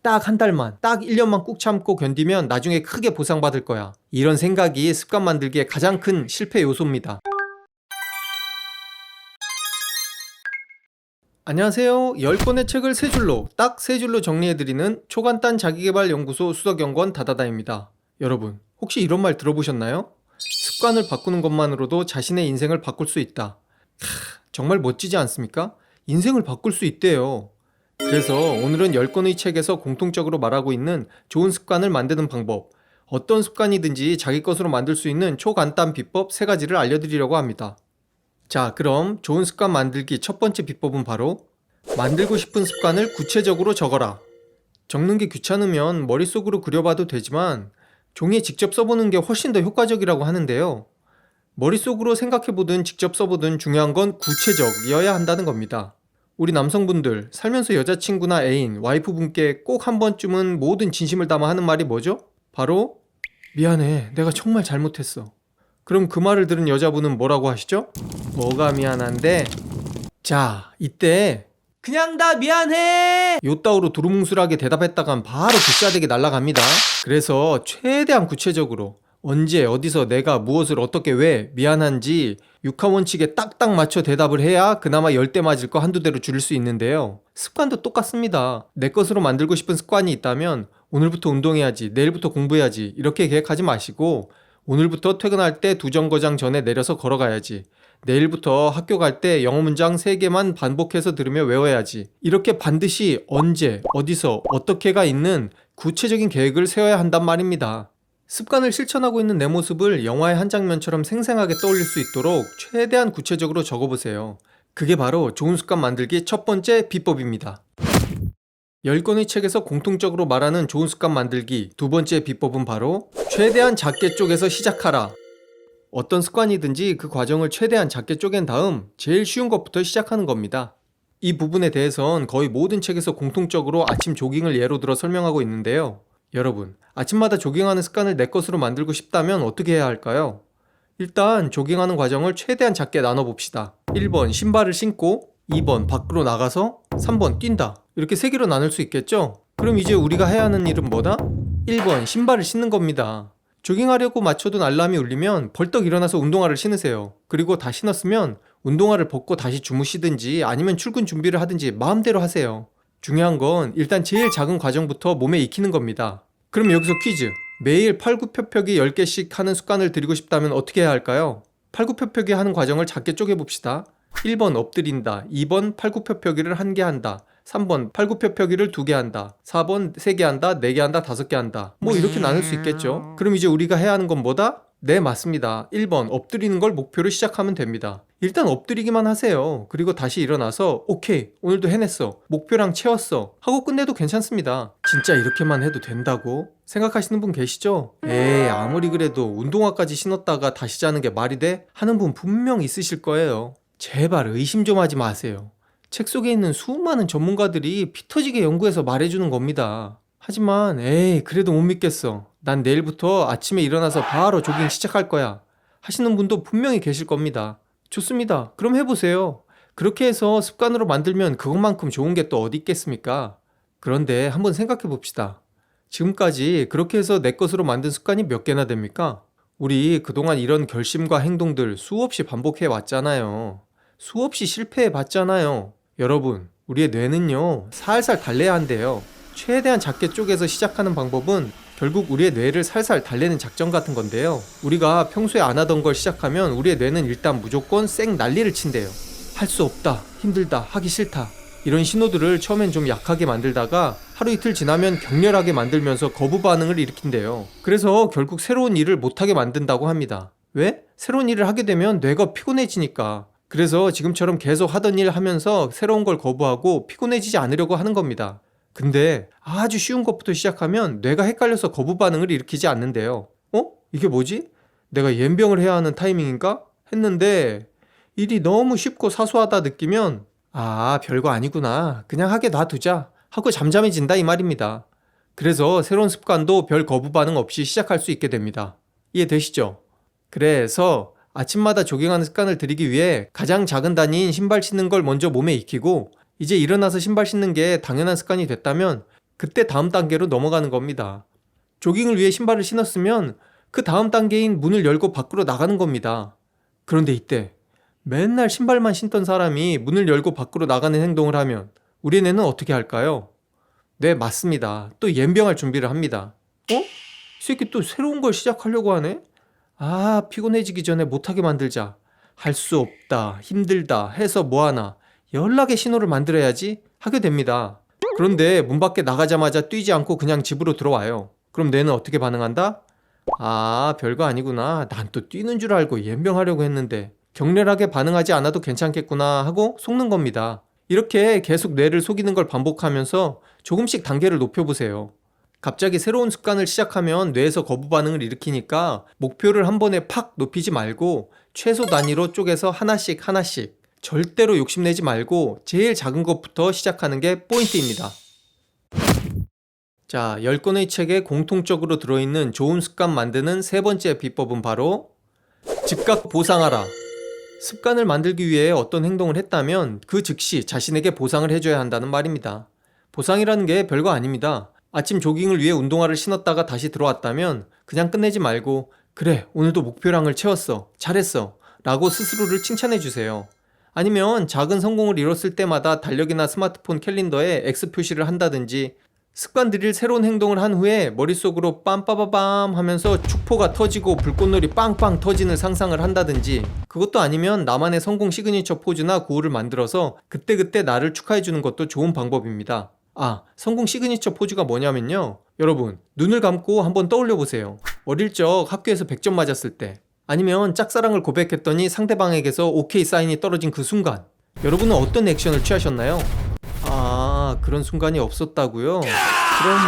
딱 한 달만, 딱 1년만 꾹 참고 견디면 나중에 크게 보상받을 거야. 이런 생각이 습관 만들기의 가장 큰 실패 요소입니다. 안녕하세요. 10권의 책을 3줄로, 딱 3줄로 정리해드리는 초간단 자기계발 연구소 수석연구원 다다다입니다. 여러분, 혹시 이런 말 들어보셨나요? 습관을 바꾸는 것만으로도 자신의 인생을 바꿀 수 있다. 정말 멋지지 않습니까? 인생을 바꿀 수 있대요. 그래서 오늘은 10권의 책에서 공통적으로 말하고 있는 좋은 습관을 만드는 방법, 어떤 습관이든지 자기 것으로 만들 수 있는 초간단 비법 3가지를 알려드리려고 합니다. 자, 그럼 좋은 습관 만들기 첫 번째 비법은 바로 만들고 싶은 습관을 구체적으로 적어라. 적는 게 귀찮으면 머릿속으로 그려봐도 되지만 종이에 직접 써보는 게 훨씬 더 효과적이라고 하는데요. 머릿속으로 생각해보든 직접 써보든 중요한 건 구체적이어야 한다는 겁니다. 우리 남성분들 살면서 여자친구나 애인, 와이프분께 꼭 한 번쯤은 모든 진심을 담아 하는 말이 뭐죠? 바로 미안해, 내가 정말 잘못했어. 그럼 그 말을 들은 여자분은 뭐라고 하시죠? 뭐가 미안한데? 자, 이때 그냥 다 미안해! 요따오로 두루뭉술하게 대답했다간 바로 기싸대기 날아갑니다. 그래서 최대한 구체적으로 언제 어디서 내가 무엇을 어떻게 왜 미안한지 육하원칙에 딱딱 맞춰 대답을 해야 그나마 열대 맞을 거 한두 대로 줄일 수 있는데요. 습관도 똑같습니다. 내 것으로 만들고 싶은 습관이 있다면 오늘부터 운동해야지, 내일부터 공부해야지 이렇게 계획하지 마시고 오늘부터 퇴근할 때 2정거장 전에 내려서 걸어가야지, 내일부터 학교 갈 때 영어 문장 3개만 반복해서 들으며 외워야지, 이렇게 반드시 언제, 어디서, 어떻게가 있는 구체적인 계획을 세워야 한단 말입니다. 습관을 실천하고 있는 내 모습을 영화의 한 장면처럼 생생하게 떠올릴 수 있도록 최대한 구체적으로 적어보세요. 그게 바로 좋은 습관 만들기 첫 번째 비법입니다. 10권의 책에서 공통적으로 말하는 좋은 습관 만들기 두 번째 비법은 바로 최대한 작게 쪼개서 시작하라. 어떤 습관이든지 그 과정을 최대한 작게 쪼갠 다음 제일 쉬운 것부터 시작하는 겁니다. 이 부분에 대해선 거의 모든 책에서 공통적으로 아침 조깅을 예로 들어 설명하고 있는데요. 여러분, 아침마다 조깅하는 습관을 내 것으로 만들고 싶다면 어떻게 해야 할까요? 일단 조깅하는 과정을 최대한 작게 나눠봅시다. 1번 신발을 신고, 2번 밖으로 나가서, 3번 뛴다. 이렇게 3개로 나눌 수 있겠죠? 그럼 이제 우리가 해야 하는 일은 뭐다? 1번 신발을 신는 겁니다. 조깅하려고 맞춰둔 알람이 울리면 벌떡 일어나서 운동화를 신으세요. 그리고 다 신었으면 운동화를 벗고 다시 주무시든지 아니면 출근 준비를 하든지 마음대로 하세요. 중요한 건 일단 제일 작은 과정부터 몸에 익히는 겁니다. 그럼 여기서 퀴즈. 매일 팔굽혀펴기 10개씩 하는 습관을 들이고 싶다면 어떻게 해야 할까요? 팔굽혀펴기 하는 과정을 작게 쪼개봅시다. 1번 엎드린다, 2번 팔굽혀펴기를 1개 한다, 3번 팔굽혀펴기를 2개 한다, 4번 3개 한다, 4개 한다, 5개 한다. 뭐 이렇게 나눌 수 있겠죠. 그럼 이제 우리가 해야 하는 건 뭐다? 네, 맞습니다. 1번 엎드리는 걸 목표로 시작하면 됩니다. 일단 엎드리기만 하세요. 그리고 다시 일어나서 오케이, 오늘도 해냈어, 목표랑 채웠어 하고 끝내도 괜찮습니다. 진짜 이렇게만 해도 된다고 생각하시는 분 계시죠? 에이, 아무리 그래도 운동화까지 신었다가 다시 자는 게 말이 돼? 하는 분 분명 있으실 거예요. 제발 의심 좀 하지 마세요. 책 속에 있는 수많은 전문가들이 피 터지게 연구해서 말해주는 겁니다. 하지만 에이, 그래도 못 믿겠어, 난 내일부터 아침에 일어나서 바로 조깅 시작할 거야 하시는 분도 분명히 계실 겁니다. 좋습니다. 그럼 해보세요. 그렇게 해서 습관으로 만들면 그것만큼 좋은 게 또 어디 있겠습니까? 그런데 한번 생각해 봅시다. 지금까지 그렇게 해서 내 것으로 만든 습관이 몇 개나 됩니까? 우리 그동안 이런 결심과 행동들 수없이 반복해 왔잖아요. 수없이 실패해 봤잖아요. 여러분, 우리의 뇌는요, 살살 달래야 한대요. 최대한 작게 쪼개서 시작하는 방법은 결국 우리의 뇌를 살살 달래는 작전 같은 건데요. 우리가 평소에 안 하던 걸 시작하면 우리의 뇌는 일단 무조건 쌩 난리를 친대요. 할 수 없다, 힘들다, 하기 싫다, 이런 신호들을 처음엔 좀 약하게 만들다가 하루 이틀 지나면 격렬하게 만들면서 거부 반응을 일으킨대요. 그래서 결국 새로운 일을 못하게 만든다고 합니다. 왜? 새로운 일을 하게 되면 뇌가 피곤해지니까. 그래서 지금처럼 계속 하던 일 하면서 새로운 걸 거부하고 피곤해지지 않으려고 하는 겁니다. 근데 아주 쉬운 것부터 시작하면 뇌가 헷갈려서 거부 반응을 일으키지 않는데요. 이게 뭐지? 내가 연병을 해야 하는 타이밍인가? 했는데 일이 너무 쉽고 사소하다 느끼면 별거 아니구나, 그냥 하게 놔두자 하고 잠잠해진다 이 말입니다. 그래서 새로운 습관도 별 거부 반응 없이 시작할 수 있게 됩니다. 이해되시죠? 그래서 아침마다 조깅하는 습관을 들이기 위해 가장 작은 단위인 신발 신는 걸 먼저 몸에 익히고, 이제 일어나서 신발 신는 게 당연한 습관이 됐다면 그때 다음 단계로 넘어가는 겁니다. 조깅을 위해 신발을 신었으면 그 다음 단계인 문을 열고 밖으로 나가는 겁니다. 그런데 이때 맨날 신발만 신던 사람이 문을 열고 밖으로 나가는 행동을 하면 우리 뇌는 어떻게 할까요? 네, 맞습니다. 또 연병할 준비를 합니다. 이 새끼 또 새로운 걸 시작하려고 하네? 피곤해지기 전에 못하게 만들자. 할 수 없다, 힘들다 해서 뭐하나 연락의 신호를 만들어야지 하게 됩니다. 그런데 문 밖에 나가자마자 뛰지 않고 그냥 집으로 들어와요. 그럼 뇌는 어떻게 반응한다? 별거 아니구나. 난 또 뛰는 줄 알고 연병하려고 했는데 격렬하게 반응하지 않아도 괜찮겠구나 하고 속는 겁니다. 이렇게 계속 뇌를 속이는 걸 반복하면서 조금씩 단계를 높여보세요. 갑자기 새로운 습관을 시작하면 뇌에서 거부 반응을 일으키니까 목표를 한 번에 팍 높이지 말고 최소 단위로 쪼개서 하나씩 하나씩, 절대로 욕심내지 말고 제일 작은 것부터 시작하는 게 포인트입니다. 자, 10권의 책에 공통적으로 들어있는 좋은 습관 만드는 세 번째 비법은 바로 즉각 보상하라. 습관을 만들기 위해 어떤 행동을 했다면 그 즉시 자신에게 보상을 해줘야 한다는 말입니다. 보상이라는 게 별거 아닙니다. 아침 조깅을 위해 운동화를 신었다가 다시 들어왔다면 그냥 끝내지 말고 그래, 오늘도 목표량을 채웠어, 잘했어 라고 스스로를 칭찬해주세요. 아니면 작은 성공을 이뤘을 때마다 달력이나 스마트폰 캘린더에 X 표시를 한다든지, 습관 들일 새로운 행동을 한 후에 머릿속으로 빰빠바밤 하면서 축포가 터지고 불꽃놀이 빵빵 터지는 상상을 한다든지, 그것도 아니면 나만의 성공 시그니처 포즈나 구호를 만들어서 그때그때 나를 축하해주는 것도 좋은 방법입니다. 성공 시그니처 포즈가 뭐냐면요, 여러분 눈을 감고 한번 떠올려 보세요. 어릴 적 학교에서 100점 맞았을 때, 아니면 짝사랑을 고백했더니 상대방에게서 오케이 사인이 떨어진 그 순간, 여러분은 어떤 액션을 취하셨나요? 그런 순간이 없었다고요? 그럼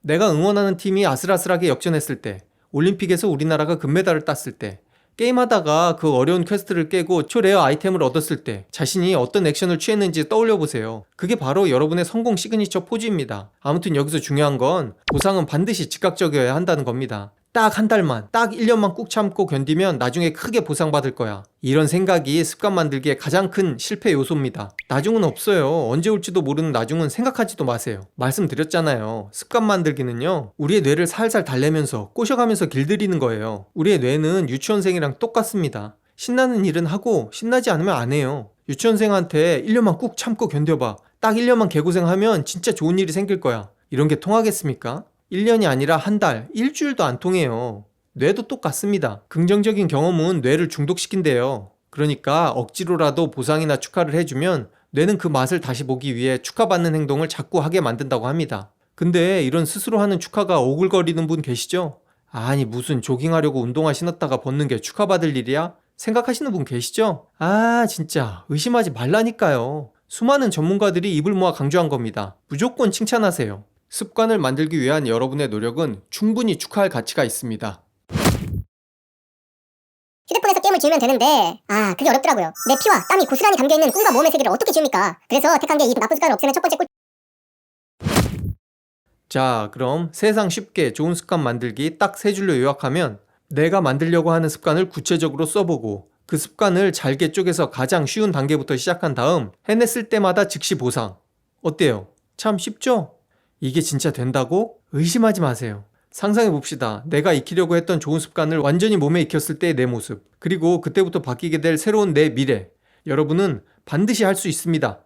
내가 응원하는 팀이 아슬아슬하게 역전했을 때, 올림픽에서 우리나라가 금메달을 땄을 때, 게임하다가 그 어려운 퀘스트를 깨고 초레어 아이템을 얻었을 때 자신이 어떤 액션을 취했는지 떠올려보세요. 그게 바로 여러분의 성공 시그니처 포즈입니다. 아무튼 여기서 중요한 건 보상은 반드시 즉각적이어야 한다는 겁니다. 딱 한 달만, 딱 1년만 꾹 참고 견디면 나중에 크게 보상받을 거야. 이런 생각이 습관 만들기에 가장 큰 실패 요소입니다. 나중은 없어요. 언제 올지도 모르는 나중은 생각하지도 마세요. 말씀드렸잖아요. 습관 만들기는요, 우리의 뇌를 살살 달래면서 꼬셔가면서 길들이는 거예요. 우리의 뇌는 유치원생이랑 똑같습니다. 신나는 일은 하고 신나지 않으면 안 해요. 유치원생한테 1년만 꾹 참고 견뎌봐, 딱 1년만 개고생하면 진짜 좋은 일이 생길 거야, 이런 게 통하겠습니까? 1년이 아니라 한 달, 일주일도 안 통해요. 뇌도 똑같습니다. 긍정적인 경험은 뇌를 중독시킨대요. 그러니까 억지로라도 보상이나 축하를 해주면 뇌는 그 맛을 다시 보기 위해 축하받는 행동을 자꾸 하게 만든다고 합니다. 근데 이런 스스로 하는 축하가 오글거리는 분 계시죠? 무슨 조깅하려고 운동화 신었다가 벗는 게 축하받을 일이야? 생각하시는 분 계시죠? 진짜 의심하지 말라니까요. 수많은 전문가들이 입을 모아 강조한 겁니다. 무조건 칭찬하세요. 습관을 만들기 위한 여러분의 노력은 충분히 축하할 가치가 있습니다. 휴대폰에서 게임을 지우면 되는데 그게 어렵더라고요. 내 피와 땀이 고스란히 담겨있는 꿈과 모험의 세계를 어떻게 지웁니까? 그래서 택한 게 이 나쁜 습관을 없애는 첫 번째 꿀. 자, 그럼 세상 쉽게 좋은 습관 만들기 딱 세 줄로 요약하면, 내가 만들려고 하는 습관을 구체적으로 써보고 그 습관을 잘게 쪼개서 가장 쉬운 단계부터 시작한 다음 해냈을 때마다 즉시 보상. 어때요? 참 쉽죠? 이게 진짜 된다고? 의심하지 마세요. 상상해봅시다. 내가 익히려고 했던 좋은 습관을 완전히 몸에 익혔을 때의 내 모습, 그리고 그때부터 바뀌게 될 새로운 내 미래. 여러분은 반드시 할 수 있습니다.